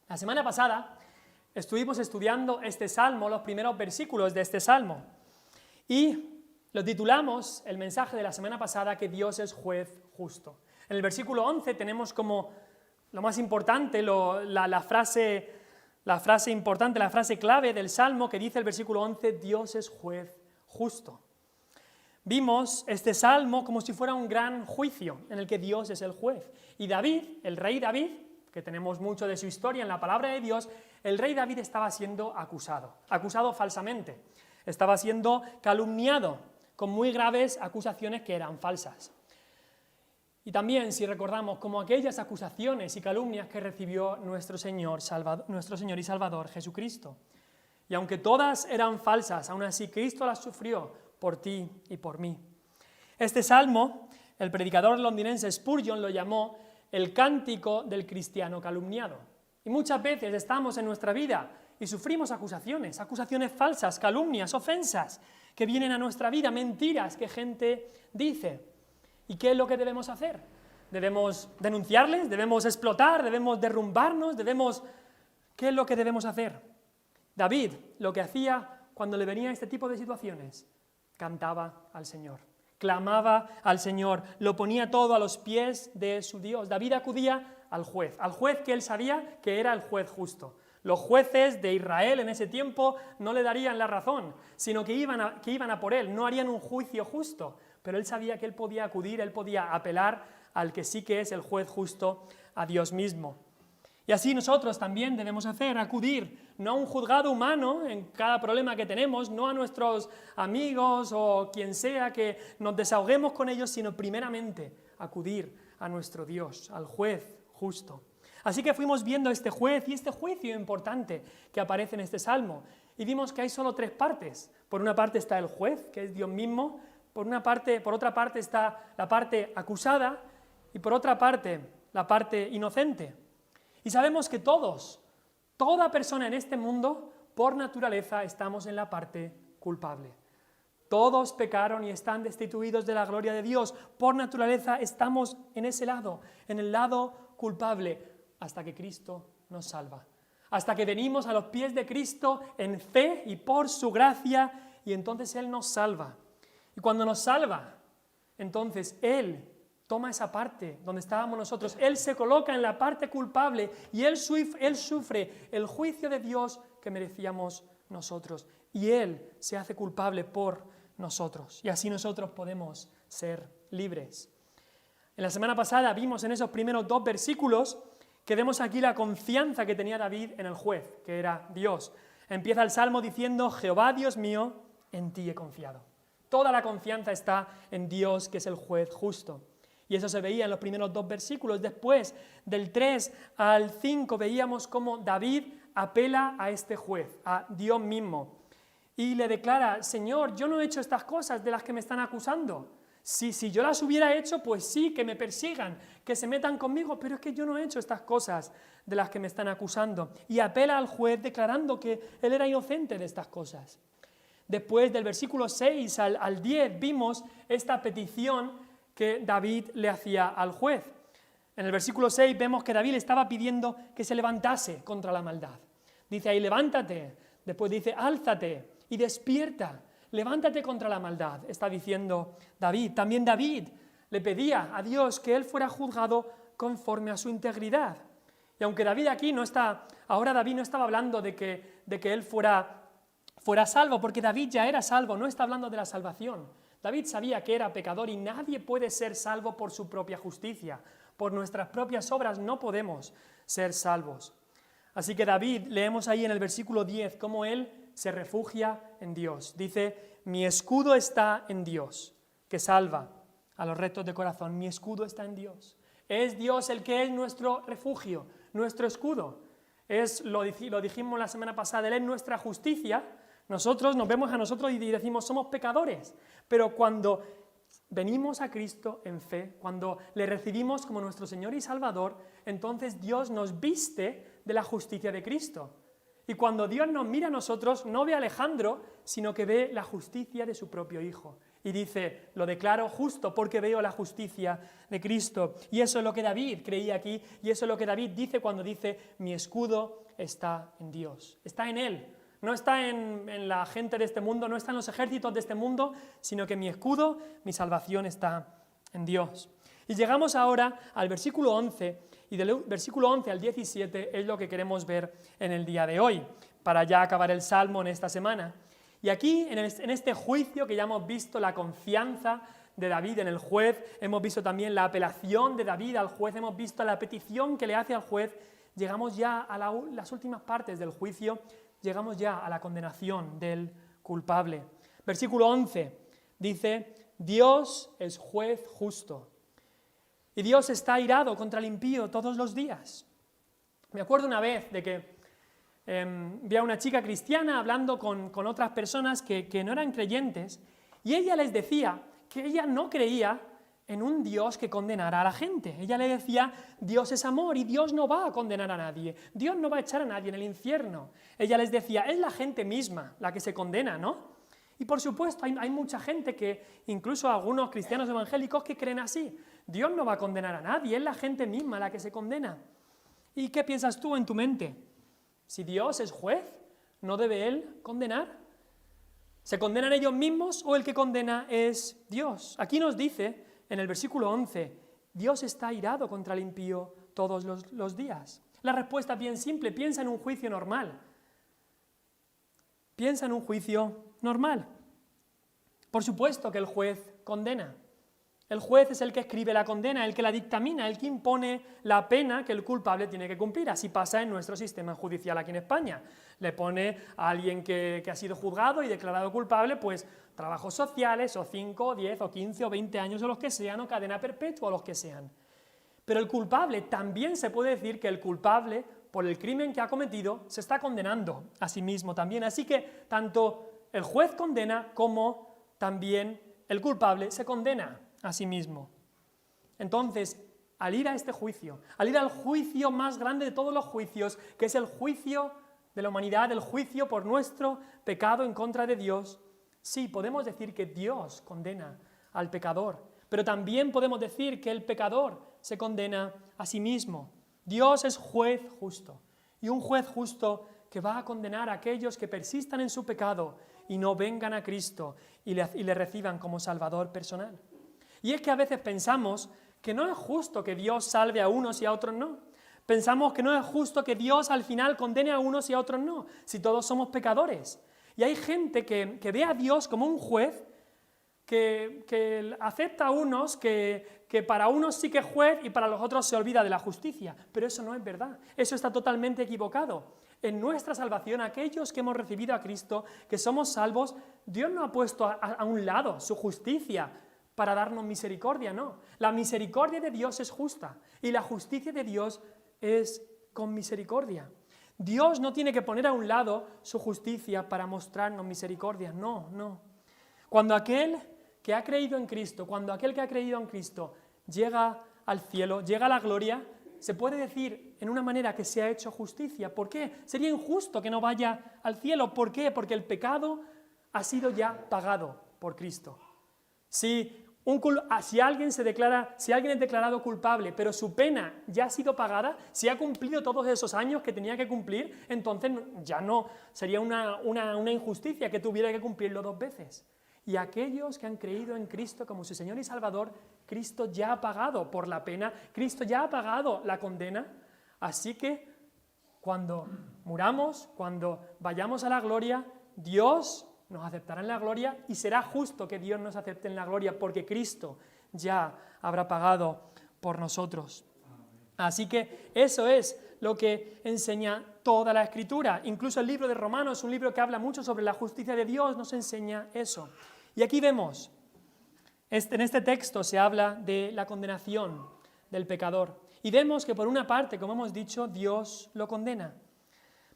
La semana pasada estuvimos estudiando este salmo, los primeros versículos de este salmo, y lo titulamos, el mensaje de la semana pasada, que Dios es juez justo. En el versículo 11 tenemos como lo más importante, la frase importante, la frase clave del salmo que dice el versículo 11, Dios es juez justo. Vimos este salmo como si fuera un gran juicio en el que Dios es el juez. Y David, el rey David, que tenemos mucho de su historia en la palabra de Dios, el rey David estaba siendo acusado falsamente, estaba siendo calumniado con muy graves acusaciones que eran falsas. Y también, si recordamos, como aquellas acusaciones y calumnias que recibió nuestro Señor y Salvador Jesucristo. Y aunque todas eran falsas, aún así Cristo las sufrió por ti y por mí. Este salmo, el predicador londinense Spurgeon lo llamó el cántico del cristiano calumniado. Y muchas veces estamos en nuestra vida y sufrimos acusaciones falsas, calumnias, ofensas, que vienen a nuestra vida, mentiras que gente dice. ¿Y qué es lo que debemos hacer? ¿Debemos denunciarles? ¿Debemos explotar? ¿Debemos derrumbarnos? ¿Qué es lo que debemos hacer? David, lo que hacía cuando le venía este tipo de situaciones, cantaba al Señor, clamaba al Señor, lo ponía todo a los pies de su Dios. David acudía al juez que él sabía que era el juez justo. Los jueces de Israel en ese tiempo no le darían la razón, sino que iban a por él, no harían un juicio justo, pero él sabía que él podía acudir, él podía apelar al que sí que es el juez justo, a Dios mismo. Y así nosotros también debemos acudir, no a un juzgado humano en cada problema que tenemos, no a nuestros amigos o quien sea que nos desahoguemos con ellos, sino primeramente acudir a nuestro Dios, al juez justo. Así que fuimos viendo este juez y este juicio importante que aparece en este salmo, y vimos que hay solo tres partes. Por una parte está el juez, que es Dios mismo, por otra parte está la parte acusada, y por otra parte la parte inocente. Y sabemos que toda persona en este mundo, por naturaleza, estamos en la parte culpable. Todos pecaron y están destituidos de la gloria de Dios. Por naturaleza estamos en ese lado, en el lado culpable, hasta que Cristo nos salva. Hasta que venimos a los pies de Cristo en fe y por su gracia, y entonces Él nos salva. Y cuando nos salva, entonces Él toma esa parte donde estábamos nosotros, Él se coloca en la parte culpable y Él sufre el juicio de Dios que merecíamos nosotros. Y Él se hace culpable por nosotros. Y así nosotros podemos ser libres. En la semana pasada vimos en esos primeros 2 versículos que vemos aquí la confianza que tenía David en el juez, que era Dios. Empieza el salmo diciendo, Jehová Dios mío, en ti he confiado. Toda la confianza está en Dios, que es el juez justo. Y eso se veía en los primeros 2 versículos. Después, del 3 al 5, veíamos cómo David apela a este juez, a Dios mismo. Y le declara, Señor, yo no he hecho estas cosas de las que me están acusando. Si yo las hubiera hecho, pues sí, que me persigan, que se metan conmigo, pero es que yo no he hecho estas cosas de las que me están acusando. Y apela al juez declarando que él era inocente de estas cosas. Después del versículo 6 al 10 vimos esta petición que David le hacía al juez. En el versículo 6 vemos que David le estaba pidiendo que se levantase contra la maldad. Dice ahí, levántate. Después dice, álzate y despierta. Levántate contra la maldad, está diciendo David. También David le pedía a Dios que él fuera juzgado conforme a su integridad. Y aunque David aquí ahora David no estaba hablando de que él fuera salvo, porque David ya era salvo, no está hablando de la salvación. David sabía que era pecador y nadie puede ser salvo por su propia justicia. Por nuestras propias obras no podemos ser salvos. Así que David, leemos ahí en el versículo 10, cómo él se refugia en Dios. Dice, mi escudo está en Dios, que salva a los rectos de corazón. Mi escudo está en Dios. Es Dios el que es nuestro refugio, nuestro escudo. Lo dijimos la semana pasada, Él es nuestra justicia. Nosotros nos vemos a nosotros y decimos, somos pecadores. Pero cuando venimos a Cristo en fe, cuando le recibimos como nuestro Señor y Salvador, entonces Dios nos viste de la justicia de Cristo. Y cuando Dios nos mira a nosotros, no ve a Alejandro, sino que ve la justicia de su propio Hijo. Y dice, lo declaro justo porque veo la justicia de Cristo. Y eso es lo que David creía aquí, y eso es lo que David dice cuando dice, mi escudo está en Dios, está en Él. No está en la gente de este mundo, no está en los ejércitos de este mundo, sino que mi escudo, mi salvación está en Dios. Y llegamos ahora al versículo 11, y del versículo 11 al 17 es lo que queremos ver en el día de hoy, para ya acabar el Salmo en esta semana. Y aquí, en este juicio que ya hemos visto la confianza de David en el juez, hemos visto también la apelación de David al juez, hemos visto la petición que le hace al juez, llegamos ya a las últimas partes del juicio, llegamos ya a la condenación del culpable. Versículo 11 dice, Dios es juez justo. Y Dios está airado contra el impío todos los días. Me acuerdo una vez de que vi a una chica cristiana hablando con otras personas que no eran creyentes, y ella les decía que ella no creía en un Dios que condenara a la gente. Ella le decía, Dios es amor y Dios no va a condenar a nadie, Dios no va a echar a nadie en el infierno. Ella les decía, es la gente misma la que se condena, ¿no? Y por supuesto hay mucha gente que, incluso algunos cristianos evangélicos que creen así. Dios no va a condenar a nadie, es la gente misma la que se condena. ¿Y qué piensas tú en tu mente? Si Dios es juez, ¿no debe Él condenar? ¿Se condenan ellos mismos o el que condena es Dios? Aquí nos dice, en el versículo 11, Dios está airado contra el impío todos los días. La respuesta es bien simple, piensa en un juicio normal. Piensa en un juicio normal. Por supuesto que el juez condena. El juez es el que escribe la condena, el que la dictamina, el que impone la pena que el culpable tiene que cumplir. Así pasa en nuestro sistema judicial aquí en España. Le pone a alguien que ha sido juzgado y declarado culpable, pues trabajos sociales, o 5, o 10, o 15, o 20 años, o los que sean, o cadena perpetua, o los que sean. Pero el culpable, también se puede decir que el culpable, por el crimen que ha cometido, se está condenando a sí mismo también. Así que tanto el juez condena como también el culpable se condena a sí mismo. Entonces, al ir a este juicio, al ir al juicio más grande de todos los juicios, que es el juicio de la humanidad, el juicio por nuestro pecado en contra de Dios, sí, podemos decir que Dios condena al pecador, pero también podemos decir que el pecador se condena a sí mismo. Dios es juez justo, y un juez justo que va a condenar a aquellos que persistan en su pecado y no vengan a Cristo y le reciban como Salvador personal. Y es que a veces pensamos que no es justo que Dios salve a unos y a otros no. Pensamos que no es justo que Dios al final condene a unos y a otros no, si todos somos pecadores. Y hay gente que ve a Dios como un juez que acepta a unos, que para unos sí que es juez y para los otros se olvida de la justicia. Pero eso no es verdad, eso está totalmente equivocado. En nuestra salvación, aquellos que hemos recibido a Cristo, que somos salvos, Dios no ha puesto a un lado su justicia para darnos misericordia, no. La misericordia de Dios es justa y la justicia de Dios es con misericordia. Dios no tiene que poner a un lado su justicia para mostrarnos misericordia, no, no. Cuando aquel que ha creído en Cristo, cuando aquel que ha creído en Cristo llega al cielo, llega a la gloria, se puede decir en una manera que se ha hecho justicia. ¿Por qué? Sería injusto que no vaya al cielo. ¿Por qué? Porque el pecado ha sido ya pagado por Cristo. Si alguien es declarado culpable, pero su pena ya ha sido pagada, si ha cumplido todos esos años que tenía que cumplir, entonces ya no sería una injusticia que tuviera que cumplirlo 2 veces. Y aquellos que han creído en Cristo como su Señor y Salvador, Cristo ya ha pagado por la pena, Cristo ya ha pagado la condena. Así que cuando muramos, cuando vayamos a la gloria, Dios nos aceptará en la gloria y será justo que Dios nos acepte en la gloria porque Cristo ya habrá pagado por nosotros. Así que eso es lo que enseña toda la Escritura. Incluso el libro de Romanos, un libro que habla mucho sobre la justicia de Dios, nos enseña eso. Y aquí vemos, en este texto se habla de la condenación del pecador. Y vemos que por una parte, como hemos dicho, Dios lo condena.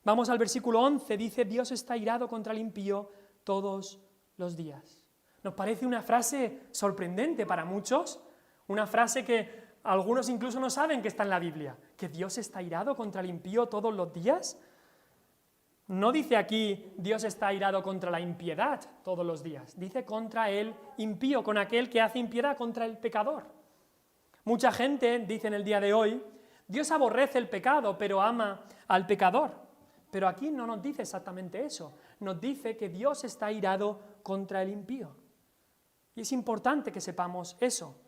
Vamos al versículo 11, dice, Dios está airado contra el impío todos los días. Nos parece una frase sorprendente para muchos, una frase que algunos incluso no saben que está en la Biblia, que Dios está airado contra el impío todos los días. No dice aquí, Dios está airado contra la impiedad todos los días. Dice contra el impío, con aquel que hace impiedad, contra el pecador. Mucha gente dice en el día de hoy, Dios aborrece el pecado, pero ama al pecador. Pero aquí no nos dice exactamente eso. Nos dice que Dios está airado contra el impío. Y es importante que sepamos eso.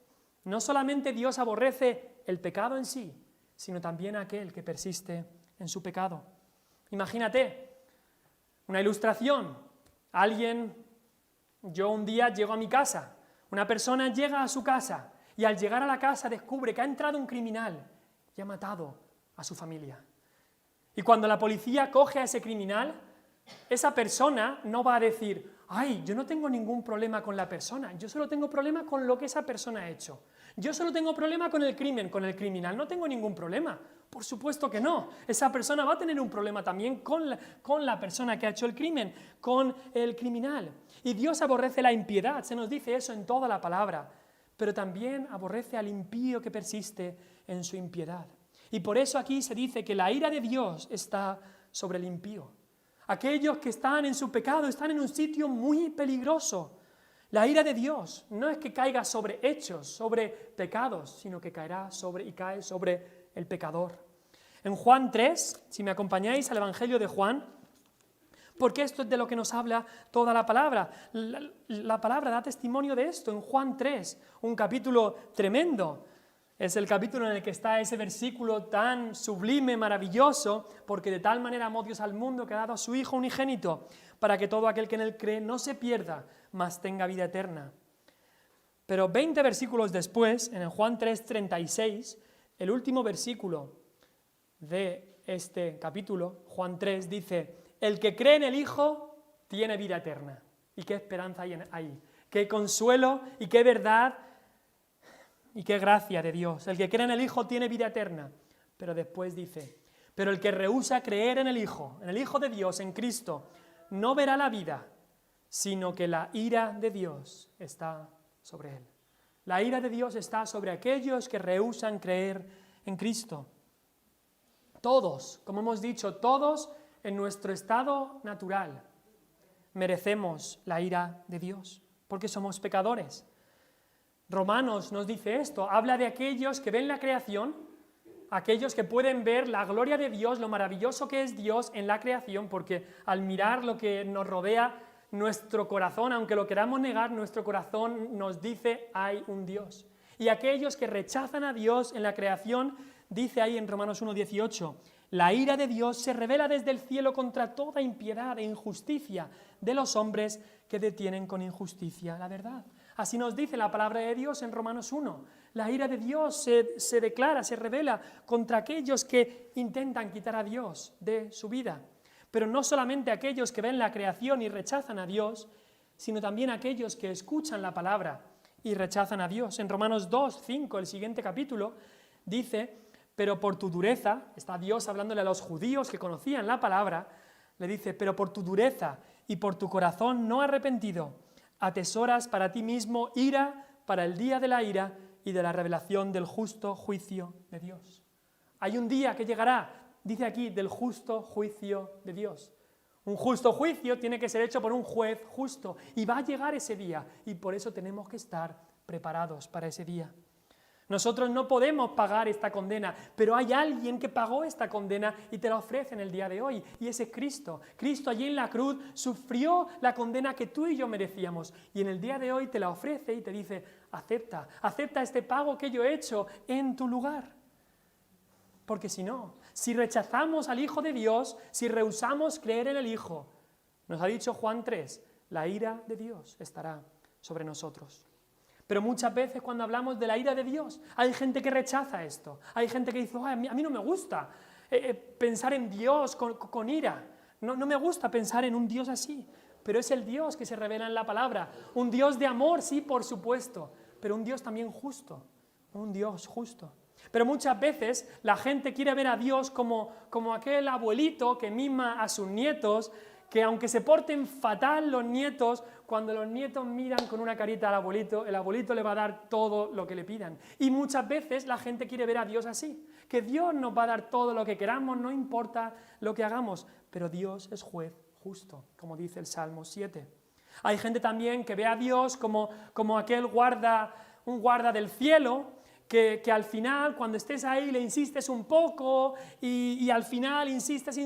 No solamente Dios aborrece el pecado en sí, sino también aquel que persiste en su pecado. Imagínate, una ilustración. Yo un día llego a mi casa, una persona llega a su casa y al llegar a la casa descubre que ha entrado un criminal y ha matado a su familia. Y cuando la policía coge a ese criminal, esa persona no va a decir, ay, yo no tengo ningún problema con la persona, yo solo tengo problema con lo que esa persona ha hecho. Yo solo tengo problema con el crimen, con el criminal no tengo ningún problema. Por supuesto que no. Esa persona va a tener un problema también con la persona que ha hecho el crimen, con el criminal. Y Dios aborrece la impiedad, se nos dice eso en toda la palabra, pero también aborrece al impío que persiste en su impiedad. Y por eso aquí se dice que la ira de Dios está sobre el impío. Aquellos que están en su pecado están en un sitio muy peligroso. La ira de Dios no es que caiga sobre hechos, sobre pecados, sino que caerá sobre y cae sobre el pecador. En Juan 3, si me acompañáis al Evangelio de Juan, porque esto es de lo que nos habla toda la palabra. La palabra da testimonio de esto en Juan 3, un capítulo tremendo. Es el capítulo en el que está ese versículo tan sublime, maravilloso, porque de tal manera amó Dios al mundo que ha dado a su Hijo unigénito, para que todo aquel que en él cree no se pierda, mas tenga vida eterna. Pero 20 versículos después, en el Juan 3:36, el último versículo de este capítulo, Juan 3, dice, el que cree en el Hijo tiene vida eterna. ¿Y qué esperanza hay ahí? Qué consuelo y qué verdad y qué gracia de Dios. El que cree en el Hijo tiene vida eterna. Pero después dice, pero el que rehúsa creer en el Hijo de Dios, en Cristo, no verá la vida, sino que la ira de Dios está sobre él. La ira de Dios está sobre aquellos que rehúsan creer en Cristo. Todos, como hemos dicho, todos en nuestro estado natural merecemos la ira de Dios, porque somos pecadores. Romanos nos dice esto, habla de aquellos que ven la creación, aquellos que pueden ver la gloria de Dios, lo maravilloso que es Dios en la creación, porque al mirar lo que nos rodea, nuestro corazón, aunque lo queramos negar, nuestro corazón nos dice, hay un Dios. Y aquellos que rechazan a Dios en la creación, dice ahí en Romanos 1:18, la ira de Dios se revela desde el cielo contra toda impiedad e injusticia de los hombres que detienen con injusticia la verdad. Así nos dice la palabra de Dios en Romanos 1. La ira de Dios se declara, se revela contra aquellos que intentan quitar a Dios de su vida. Pero no solamente aquellos que ven la creación y rechazan a Dios, sino también aquellos que escuchan la palabra y rechazan a Dios. En Romanos 2:5, el siguiente capítulo, dice, pero por tu dureza, está Dios hablándole a los judíos que conocían la palabra, le dice, pero por tu dureza y por tu corazón no arrepentido, atesoras para ti mismo ira para el día de la ira y de la revelación del justo juicio de Dios. Hay un día que llegará, dice aquí, del justo juicio de Dios. Un justo juicio tiene que ser hecho por un juez justo y va a llegar ese día y por eso tenemos que estar preparados para ese día. Nosotros no podemos pagar esta condena, pero hay alguien que pagó esta condena y te la ofrece en el día de hoy, y ese es Cristo. Cristo allí en la cruz sufrió la condena que tú y yo merecíamos, y en el día de hoy te la ofrece y te dice, acepta este pago que yo he hecho en tu lugar. Porque si no, si rechazamos al Hijo de Dios, si rehusamos creer en el Hijo, nos ha dicho Juan 3, la ira de Dios estará sobre nosotros. Pero muchas veces cuando hablamos de la ira de Dios, hay gente que rechaza esto. Hay gente que dice, a mí no me gusta pensar en Dios con ira. No me gusta pensar en un Dios así. Pero es el Dios que se revela en la palabra. Un Dios de amor, sí, por supuesto. Pero un Dios también justo. Un Dios justo. Pero muchas veces la gente quiere ver a Dios como aquel abuelito que mima a sus nietos, que aunque se porten fatal los nietos, cuando los nietos miran con una carita al abuelito, el abuelito le va a dar todo lo que le pidan. Y muchas veces la gente quiere ver a Dios así. que Dios nos va a dar todo lo que queramos, no importa lo que hagamos, pero Dios es juez justo, como dice el Salmo 7. Hay gente también que ve a Dios como aquel un guarda del cielo, que al final, cuando estés ahí, le insistes un poco y al final insistes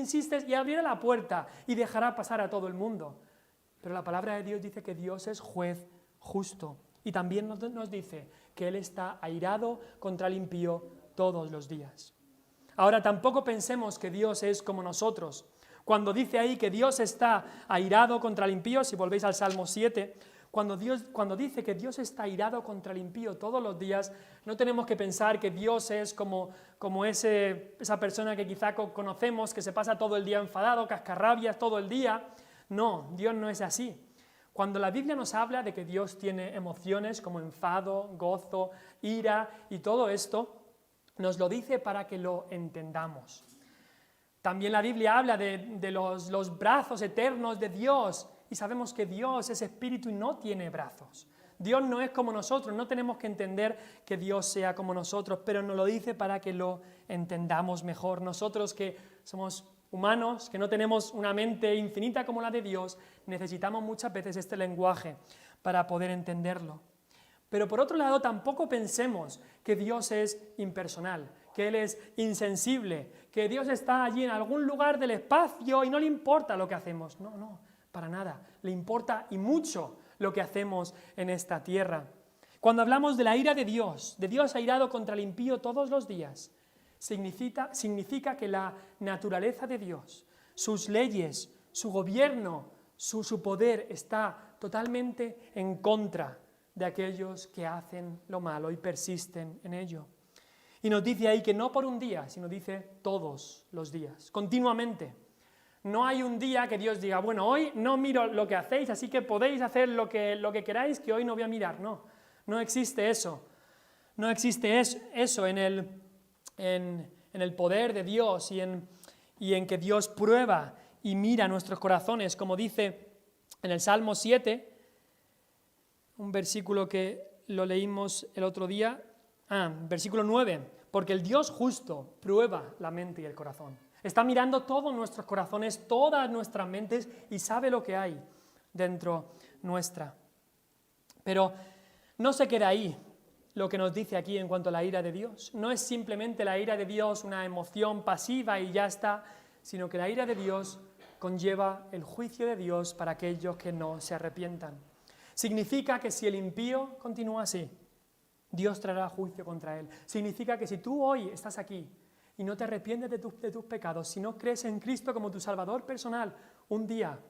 y abrirá la puerta y dejará pasar a todo el mundo. Pero la palabra de Dios dice que Dios es juez justo y también nos dice que Él está airado contra el impío todos los días. Ahora, tampoco pensemos que Dios es como nosotros. Cuando dice ahí que Dios está airado contra el impío, si volvéis al Salmo 7, cuando dice que Dios está airado contra el impío todos los días, no tenemos que pensar que Dios es como esa persona que quizá conocemos, que se pasa todo el día enfadado, cascarrabias todo el día. No, Dios no es así. Cuando la Biblia nos habla de que Dios tiene emociones como enfado, gozo, ira y todo esto, nos lo dice para que lo entendamos. También la Biblia habla de los brazos eternos de Dios y sabemos que Dios es espíritu y no tiene brazos. Dios no es como nosotros, no tenemos que entender que Dios sea como nosotros, pero nos lo dice para que lo entendamos mejor. Nosotros que somos humanos, que no tenemos una mente infinita como la de Dios, necesitamos muchas veces este lenguaje para poder entenderlo. Pero por otro lado, tampoco pensemos que Dios es impersonal, que Él es insensible, que Dios está allí en algún lugar del espacio y no le importa lo que hacemos. No, para nada. Le importa y mucho lo que hacemos en esta tierra. Cuando hablamos de la ira de Dios airado contra el impío todos los días, significa que la naturaleza de Dios, sus leyes, su gobierno, su poder está totalmente en contra de aquellos que hacen lo malo y persisten en ello. Y nos dice ahí que no por un día, sino dice todos los días, continuamente. No hay un día que Dios diga, bueno, hoy no miro lo que hacéis, así que podéis hacer lo que queráis, que hoy no voy a mirar. No existe eso. No existe eso en el poder de Dios y en que Dios prueba y mira nuestros corazones, como dice en el Salmo 7, un versículo que lo leímos el otro día, versículo 9, porque el Dios justo prueba la mente y el corazón. Está mirando todos nuestros corazones, todas nuestras mentes y sabe lo que hay dentro nuestra. Pero no se queda ahí lo que nos dice aquí en cuanto a la ira de Dios. No es simplemente la ira de Dios una emoción pasiva y ya está, sino que la ira de Dios conlleva el juicio de Dios para aquellos que no se arrepientan. Significa que si el impío continúa así, Dios traerá juicio contra él. Significa que si tú hoy estás aquí y no te arrepientes de tus pecados, si no crees en Cristo como tu Salvador personal, un día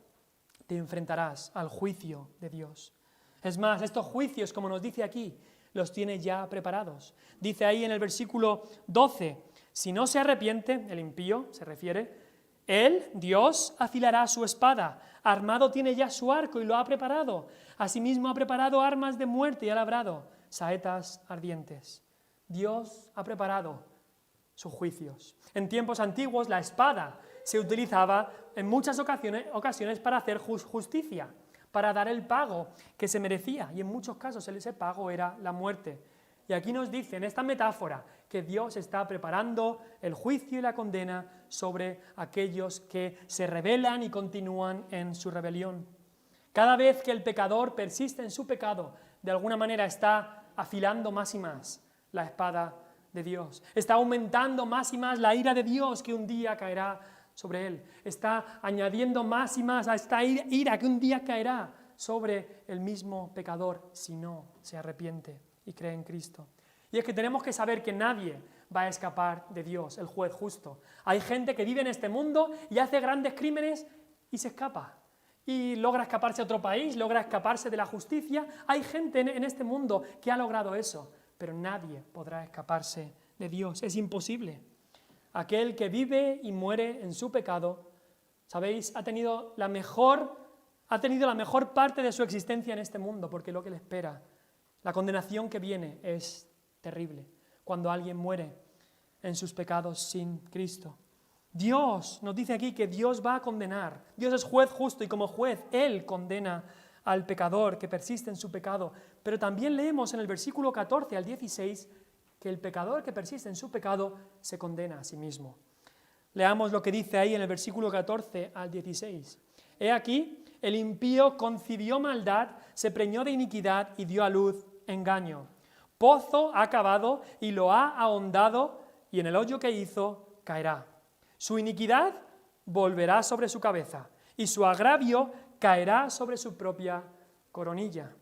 te enfrentarás al juicio de Dios. Es más, estos juicios, como nos dice aquí, los tiene ya preparados. Dice ahí en el versículo 12, si no se arrepiente, el impío se refiere, él, Dios, afilará su espada, armado tiene ya su arco y lo ha preparado. Asimismo ha preparado armas de muerte y ha labrado saetas ardientes. Dios ha preparado sus juicios. En tiempos antiguos la espada se utilizaba en muchas ocasiones para hacer justicia, para dar el pago que se merecía, y en muchos casos ese pago era la muerte. Y aquí nos dice en esta metáfora que Dios está preparando el juicio y la condena sobre aquellos que se rebelan y continúan en su rebelión. Cada vez que el pecador persiste en su pecado, de alguna manera está afilando más y más la espada de Dios. Está aumentando más y más la ira de Dios que un día caerá sobre él. Está añadiendo más y más a esta ira que un día caerá sobre el mismo pecador si no se arrepiente y cree en Cristo. Y es que tenemos que saber que nadie va a escapar de Dios, el juez justo. Hay gente que vive en este mundo y hace grandes crímenes y se escapa. Y logra escaparse a otro país, logra escaparse de la justicia. Hay gente en este mundo que ha logrado eso, pero nadie podrá escaparse de Dios. Es imposible. Aquel que vive y muere en su pecado, ¿sabéis? Ha tenido la mejor parte de su existencia en este mundo, porque lo que le espera, la condenación que viene es terrible cuando alguien muere en sus pecados sin Cristo. Dios nos dice aquí que Dios va a condenar. Dios es juez justo y como juez Él condena al pecador que persiste en su pecado. Pero también leemos en el versículo 14 al 16 que el pecador que persiste en su pecado se condena a sí mismo. Leamos lo que dice ahí en el versículo 14 al 16. He aquí, el impío concibió maldad, se preñó de iniquidad y dio a luz engaño. Pozo ha cavado y lo ha ahondado, y en el hoyo que hizo caerá. Su iniquidad volverá sobre su cabeza, y su agravio caerá sobre su propia coronilla.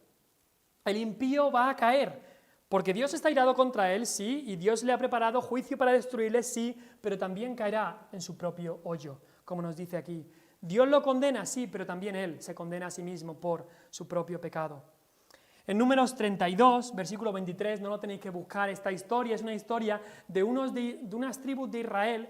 El impío va a caer, porque Dios está irado contra él, sí, y Dios le ha preparado juicio para destruirle, sí, pero también caerá en su propio hoyo, como nos dice aquí. Dios lo condena, sí, pero también él se condena a sí mismo por su propio pecado. En Números 32, versículo 23, no lo tenéis que buscar, esta historia es una historia de unas tribus de Israel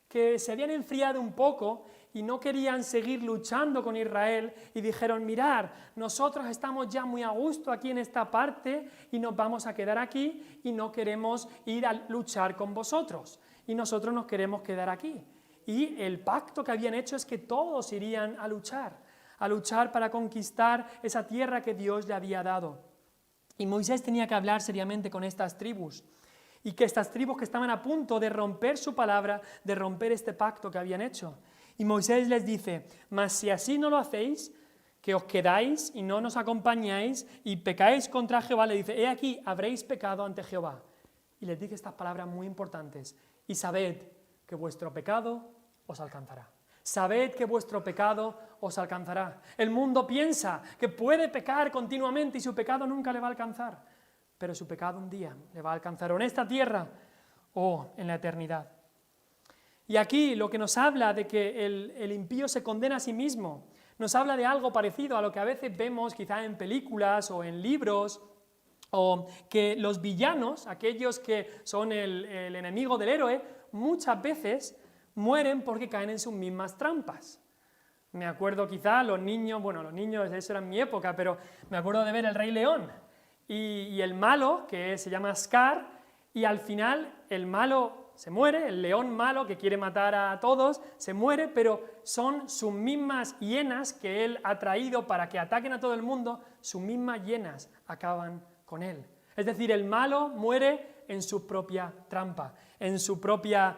que se habían enfriado un poco y no querían seguir luchando con Israel y dijeron, mirad, nosotros estamos ya muy a gusto aquí en esta parte y nos vamos a quedar aquí y no queremos ir a luchar con vosotros y nosotros nos queremos quedar aquí. Y el pacto que habían hecho es que todos irían a luchar para conquistar esa tierra que Dios le había dado. Y Moisés tenía que hablar seriamente con estas tribus, y que estas tribus que estaban a punto de romper su palabra, de romper este pacto que habían hecho. Y Moisés les dice, mas si así no lo hacéis, que os quedáis y no nos acompañáis y pecáis contra Jehová, le dice, he aquí, habréis pecado ante Jehová. Y les dice estas palabras muy importantes, y sabed que vuestro pecado os alcanzará. Sabed que vuestro pecado os alcanzará. El mundo piensa que puede pecar continuamente y su pecado nunca le va a alcanzar, pero su pecado un día le va a alcanzar o en esta tierra o en la eternidad. Y aquí lo que nos habla de que el impío se condena a sí mismo, nos habla de algo parecido a lo que a veces vemos quizá en películas o en libros, o que los villanos, aquellos que son el enemigo del héroe, muchas veces mueren porque caen en sus mismas trampas. Me acuerdo quizá los niños, eso era en mi época, pero me acuerdo de ver El Rey León y el malo, que se llama Scar, y al final el malo se muere, el león malo que quiere matar a todos, se muere, pero son sus mismas hienas que él ha traído para que ataquen a todo el mundo, sus mismas hienas acaban con él. Es decir, el malo muere en su propia trampa, en su propio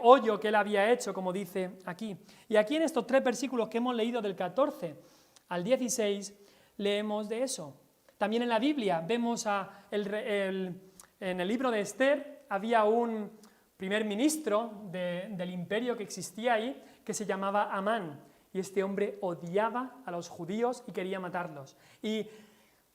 hoyo que él había hecho, como dice aquí. Y aquí en estos 3 versículos que hemos leído del 14 al 16, leemos de eso. También en la Biblia vemos en el libro de Esther, había un primer ministro del imperio que existía ahí, que se llamaba Amán, y este hombre odiaba a los judíos y quería matarlos. Y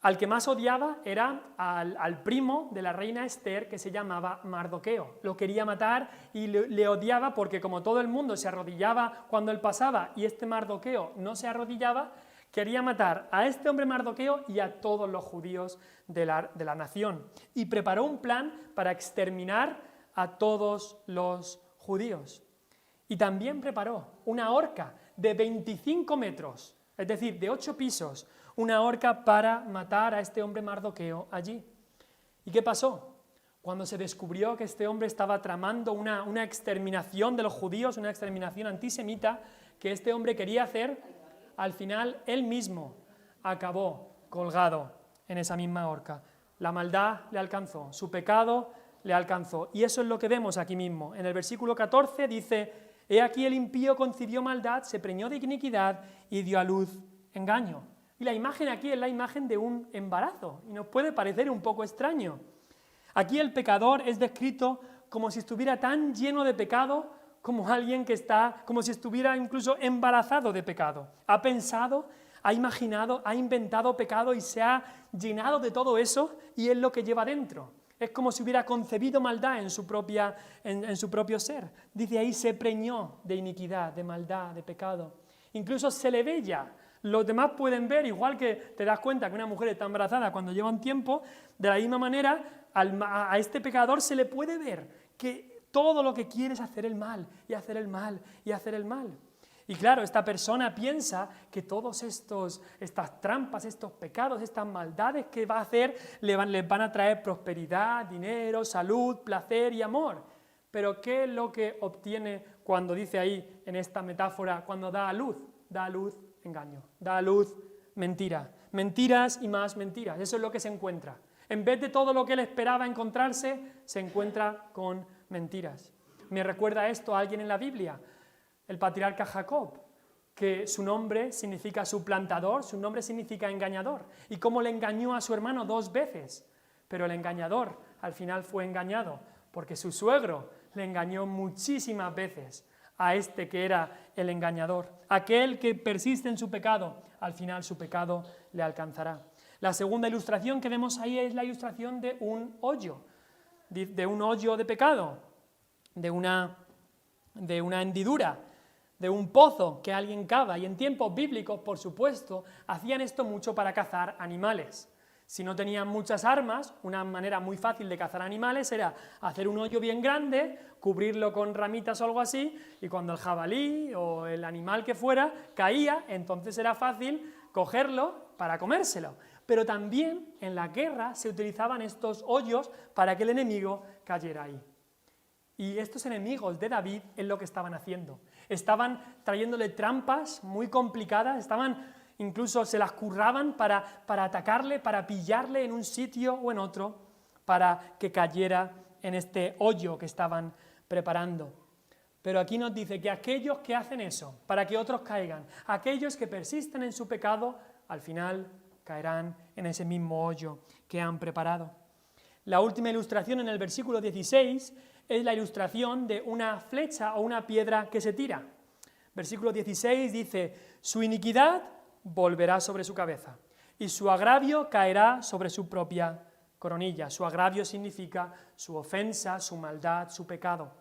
al que más odiaba era al primo de la reina Esther, que se llamaba Mardoqueo. Lo quería matar y le odiaba porque como todo el mundo se arrodillaba cuando él pasaba y este Mardoqueo no se arrodillaba, quería matar a este hombre Mardoqueo y a todos los judíos de la nación. Y preparó un plan para exterminar a todos los judíos. Y también preparó una horca de 25 metros, es decir, de 8 pisos, una horca para matar a este hombre Mardoqueo allí. ¿Y qué pasó? Cuando se descubrió que este hombre estaba tramando una exterminación de los judíos, una exterminación antisemita que este hombre quería hacer, al final él mismo acabó colgado en esa misma horca. La maldad le alcanzó, su pecado le alcanzó. Y eso es lo que vemos aquí mismo. En el versículo 14 dice, he aquí el impío concibió maldad, se preñó de iniquidad y dio a luz engaño. Y la imagen aquí es la imagen de un embarazo, y nos puede parecer un poco extraño. Aquí el pecador es descrito como si estuviera tan lleno de pecado como alguien que está, como si estuviera incluso embarazado de pecado. Ha pensado, ha imaginado, ha inventado pecado y se ha llenado de todo eso y es lo que lleva dentro. Es como si hubiera concebido maldad en su propio ser. Dice ahí, se preñó de iniquidad, de maldad, de pecado. Incluso se le ve ya. Los demás pueden ver, igual que te das cuenta que una mujer está embarazada cuando lleva un tiempo, de la misma manera a este pecador se le puede ver que todo lo que quiere es hacer el mal, y hacer el mal, y hacer el mal. Y claro, esta persona piensa que todas estas trampas, estos pecados, estas maldades que va a hacer les van a traer prosperidad, dinero, salud, placer y amor. Pero ¿qué es lo que obtiene cuando dice ahí, en esta metáfora, cuando da a luz? Da a luz engaño, da a luz mentira, mentiras y más mentiras, eso es lo que se encuentra. En vez de todo lo que él esperaba encontrarse, se encuentra con mentiras. Me recuerda esto a alguien en la Biblia, el patriarca Jacob, que su nombre significa suplantador, su nombre significa engañador, y cómo le engañó a su hermano 2 veces. Pero el engañador al final fue engañado, porque su suegro le engañó muchísimas veces a este que era el engañador. Aquel que persiste en su pecado, al final su pecado le alcanzará. La segunda ilustración que vemos ahí es la ilustración de un hoyo de pecado, de una hendidura, de un pozo que alguien cava. Y en tiempos bíblicos, por supuesto, hacían esto mucho para cazar animales. Si no tenían muchas armas, una manera muy fácil de cazar animales era hacer un hoyo bien grande, cubrirlo con ramitas o algo así, y cuando el jabalí o el animal que fuera caía, entonces era fácil cogerlo para comérselo. Pero también en la guerra se utilizaban estos hoyos para que el enemigo cayera ahí. Y estos enemigos de David es lo que estaban haciendo. Estaban trayéndole trampas muy complicadas, incluso se las curraban para atacarle, para pillarle en un sitio o en otro, para que cayera en este hoyo que estaban preparando. Pero aquí nos dice que aquellos que hacen eso, para que otros caigan, aquellos que persisten en su pecado, al final caerán en ese mismo hoyo que han preparado. La última ilustración en el versículo 16 es la ilustración de una flecha o una piedra que se tira. Versículo 16 dice: su iniquidad volverá sobre su cabeza y su agravio caerá sobre su propia coronilla. Su agravio significa su ofensa, su maldad, su pecado.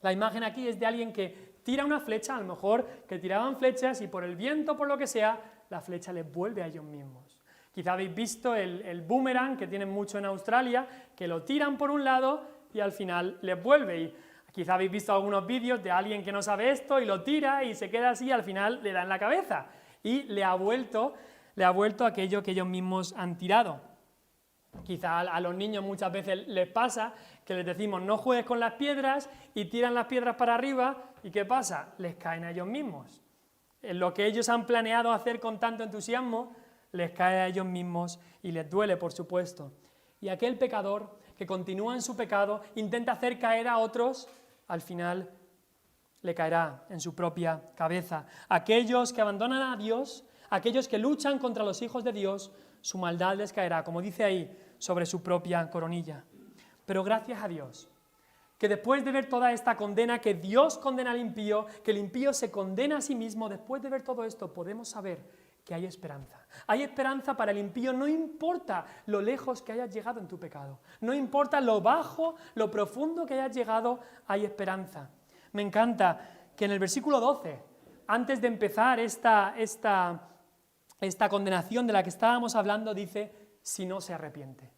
La imagen aquí es de alguien que tira una flecha, a lo mejor que tiraban flechas y por el viento, por lo que sea, la flecha les vuelve a ellos mismos. Quizá habéis visto el boomerang que tienen mucho en Australia, que lo tiran por un lado y al final les vuelve. Y quizá habéis visto algunos vídeos de alguien que no sabe esto y lo tira y se queda así y al final le da en la cabeza. Y le ha vuelto aquello que ellos mismos han tirado. Quizá a los niños muchas veces les pasa que les decimos no juegues con las piedras y tiran las piedras para arriba y ¿qué pasa? Les caen a ellos mismos. En lo que ellos han planeado hacer con tanto entusiasmo, les cae a ellos mismos y les duele, por supuesto. Y aquel pecador que continúa en su pecado, intenta hacer caer a otros, al final le caerá en su propia cabeza. Aquellos que abandonan a Dios, aquellos que luchan contra los hijos de Dios, su maldad les caerá, como dice ahí, sobre su propia coronilla. Pero gracias a Dios, que después de ver toda esta condena, que Dios condena al impío, que el impío se condena a sí mismo, después de ver todo esto podemos saber que hay esperanza. Hay esperanza para el impío, no importa lo lejos que hayas llegado en tu pecado, no importa lo bajo, lo profundo que hayas llegado, hay esperanza. Me encanta que en el versículo 12, antes de empezar esta condenación de la que estábamos hablando, dice, si no se arrepiente,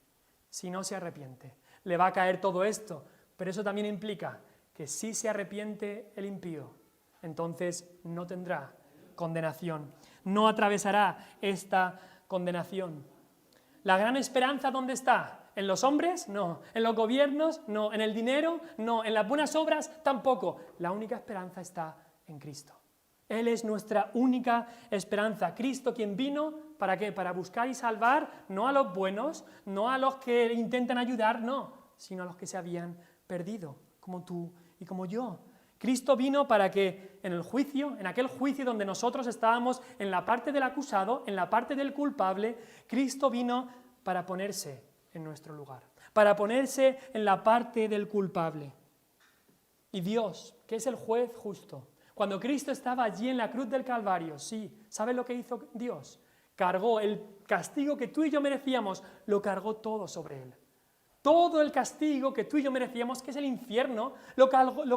le va a caer todo esto, pero eso también implica que si se arrepiente el impío, entonces no tendrá condenación, no atravesará esta condenación. ¿La gran esperanza dónde está? ¿En los hombres? No. ¿En los gobiernos? No. ¿En el dinero? No. ¿En las buenas obras? Tampoco. La única esperanza está en Cristo. Él es nuestra única esperanza. Cristo, quien vino, ¿para qué? Para buscar y salvar, no a los buenos, no a los que intentan ayudar, no, sino a los que se habían perdido, como tú y como yo. Cristo vino para que en el juicio, en aquel juicio donde nosotros estábamos en la parte del acusado, en la parte del culpable, Cristo vino para ponerse en nuestro lugar, para ponerse en la parte del culpable. Y Dios, que es el juez justo, cuando Cristo estaba allí en la cruz del Calvario, sí, ¿sabes lo que hizo Dios? Cargó el castigo que tú y yo merecíamos, lo cargó todo sobre él. Todo el castigo que tú y yo merecíamos, que es el infierno, lo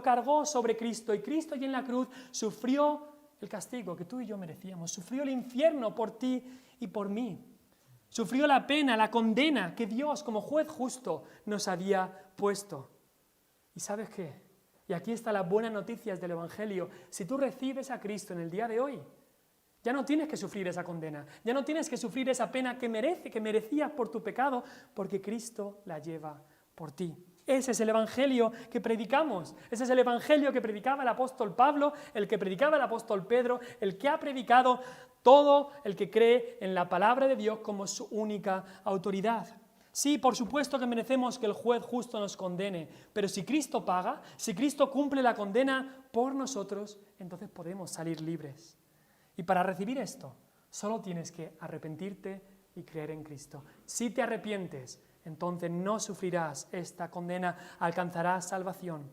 cargó sobre Cristo. Y Cristo allí en la cruz sufrió el castigo que tú y yo merecíamos. Sufrió el infierno por ti y por mí. Sufrió la pena, la condena que Dios, como juez justo, nos había puesto. ¿Y sabes qué? Y aquí están las buenas noticias del Evangelio. Si tú recibes a Cristo en el día de hoy, ya no tienes que sufrir esa condena, ya no tienes que sufrir esa pena que merecías por tu pecado, porque Cristo la lleva por ti. Ese es el Evangelio que predicamos, ese es el Evangelio que predicaba el apóstol Pablo, el que predicaba el apóstol Pedro, el que ha predicado todo el que cree en la palabra de Dios como su única autoridad. Sí, por supuesto que merecemos que el juez justo nos condene, pero si Cristo paga, si Cristo cumple la condena por nosotros, entonces podemos salir libres. Y para recibir esto, solo tienes que arrepentirte y creer en Cristo. Si te arrepientes, entonces no sufrirás esta condena, alcanzarás salvación.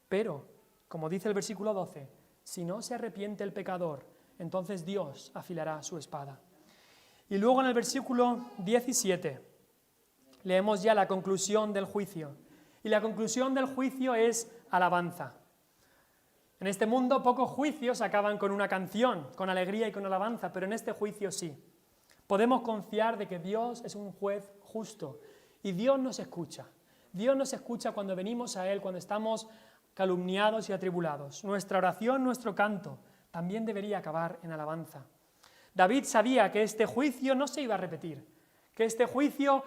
Pero, como dice el versículo 12, si no se arrepiente el pecador, entonces Dios afilará su espada. Y luego en el versículo 17, leemos ya la conclusión del juicio. Y la conclusión del juicio es alabanza. En este mundo pocos juicios acaban con una canción, con alegría y con alabanza, pero en este juicio sí. Podemos confiar de que Dios es un juez justo y Dios nos escucha. Dios nos escucha cuando venimos a Él, cuando estamos calumniados y atribulados. Nuestra oración, nuestro canto, también debería acabar en alabanza. David sabía que este juicio no se iba a repetir, que este juicio,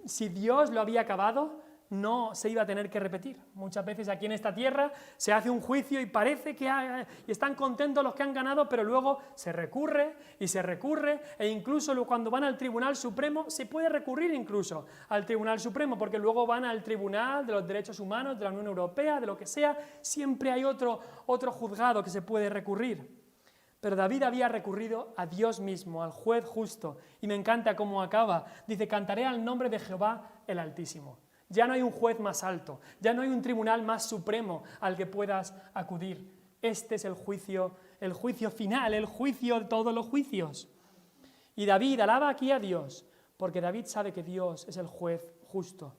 si Dios lo había acabado, no se iba a tener que repetir. Muchas veces aquí en esta tierra se hace un juicio y parece que y están contentos los que han ganado, pero luego se recurre e incluso cuando van al Tribunal Supremo, se puede recurrir incluso al Tribunal Supremo, porque luego van al Tribunal de los Derechos Humanos de la Unión Europea, de lo que sea, siempre hay otro juzgado que se puede recurrir. Pero David había recurrido a Dios mismo, al juez justo, y me encanta cómo acaba. Dice, cantaré al nombre de Jehová el Altísimo. Ya no hay un juez más alto, ya no hay un tribunal más supremo al que puedas acudir. Este es el juicio final, el juicio de todos los juicios. Y David alaba aquí a Dios, porque David sabe que Dios es el juez justo.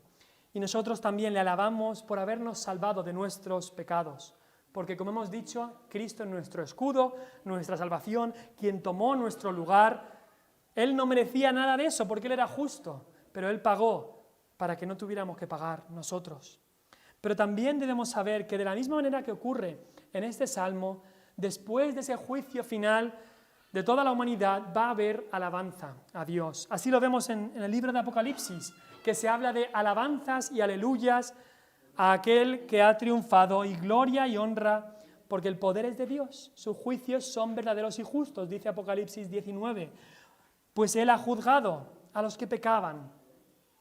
Y nosotros también le alabamos por habernos salvado de nuestros pecados. Porque como hemos dicho, Cristo es nuestro escudo, nuestra salvación, quien tomó nuestro lugar. Él no merecía nada de eso porque Él era justo, pero Él pagó para que no tuviéramos que pagar nosotros. Pero también debemos saber que de la misma manera que ocurre en este salmo, después de ese juicio final de toda la humanidad va a haber alabanza a Dios. Así lo vemos en el libro de Apocalipsis, que se habla de alabanzas y aleluyas a aquel que ha triunfado, y gloria y honra, porque el poder es de Dios. Sus juicios son verdaderos y justos, dice Apocalipsis 19. Pues Él ha juzgado a los que pecaban.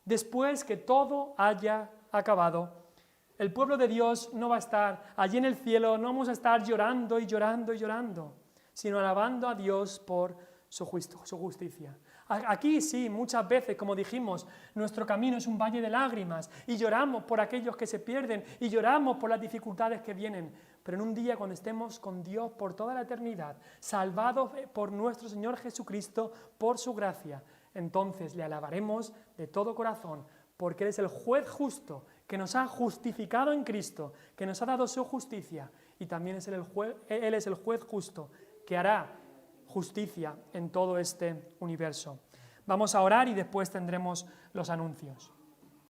Después que todo haya acabado, el pueblo de Dios no va a estar allí en el cielo, no vamos a estar llorando y llorando y llorando, sino alabando a Dios por su justicia. Aquí sí, muchas veces, como dijimos, nuestro camino es un valle de lágrimas y lloramos por aquellos que se pierden y lloramos por las dificultades que vienen. Pero en un día cuando estemos con Dios por toda la eternidad, salvados por nuestro Señor Jesucristo, por su gracia, entonces le alabaremos de todo corazón, porque Él es el juez justo que nos ha justificado en Cristo, que nos ha dado su justicia, y también Él es el juez justo que hará justicia en todo este universo. Vamos a orar y después tendremos los anuncios.